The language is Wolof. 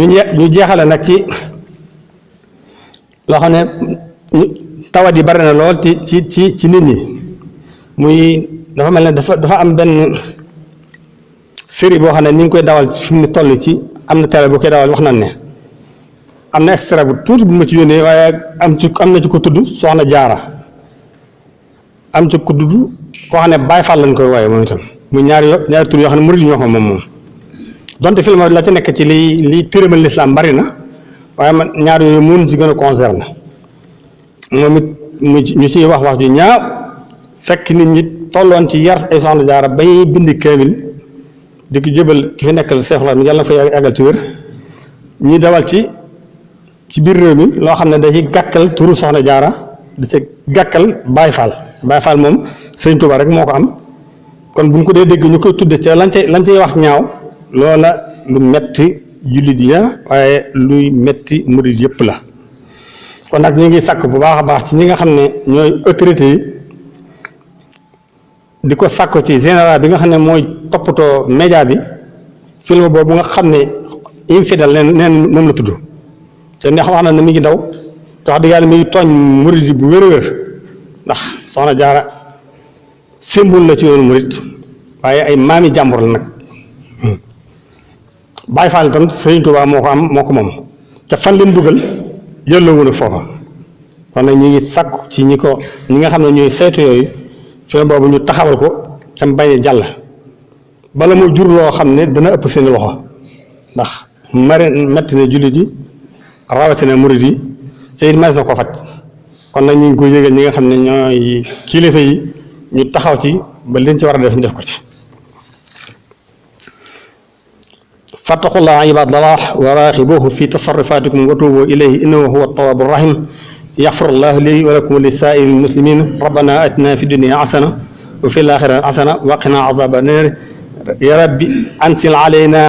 ñu jeexale nag ci loo xam ne tawat yi bari na lool ci nit ñi muy dafa mel ne dafa am benn série boo xam ne ni ngi koy dawal fi mu toll ci am na télé bu koy dawal wax nañ ne am na extrait bu tuuti bu ma ci yónnee waaye am na ci ko tudd Soxna Jaara am ci ko tudd koo xam ne Baay Faal lañ koy wooye moom itam muy ñaari tur yoo xam ne murid ñoo ko moom donte film la ci nekk ci li tërëmal lislaam bari na waaye man ñaar yooyu mun ci gën a concerné moom it ñu ciy wax ju ñaaw fekk nit ñi tolloon ci yar ay Soxna Jaara bay bind kaamil di ko jëbal ki fi nekkal Seexul Xadiim yàlla na fa yàggal ci wér ñi dawal ci biir réew mi loo xam ne da ci gàkkal turu Soxna Jaara da ci gàkkal Baay Faal moom Sëriñ Tuubaa rek moo ko am kon bu ñu ko dee dégg ñu koy tudde ca lañ cay wax ñaaw loola lu metti jullit yi waaye luy metti murid yëpp la kon nag ñu ngi sàkk bu baax a baax ci ñi nga xam ne ñooy autorité yi di ko sàkk ci général bi nga xam ne mooy toppatoo média bi film boobu nga xam ne infidèle neen moom la tudd te neex wax na ne mi ngi daw te wax dëgg yàlla mi ngi tooñ murid yi bu wér-wér ndax Soxna Jaara symbole la ci yoonu murid waaye ay maami jàmbur la nag Baay Faal itam Sëriñ Tuubaa moo ko moom ca fan leen dugal yëlloo woon ak foofa kon nag ñi ngi sàkku ci ñi nga xam ne ñooy saytu yooyu film boobu ñu taxawal ko ca bañ a jàll bala muy jur loo xam ne dana ëpp seen loxo ndax metti na jullit yi rawatina murid yi ca it mas na ko faj kon nag ñu ngi koy yëgal ñi nga xam ne ñooy kilifa yi ñu taxaw ci ba leen ci war a def ñu def ko ci fattaqullah ibadallah wa raqibuhu fi tasarrufatikum wa tubu ilayhi innahu huwa at-tawwabur rahim yaxfirullahu li wa lakum wa li saa'iril muslimin rabbana atina fi dunya hasana wa fil akhirati hasana wa qina azaban nar ya rabbi ansil alayna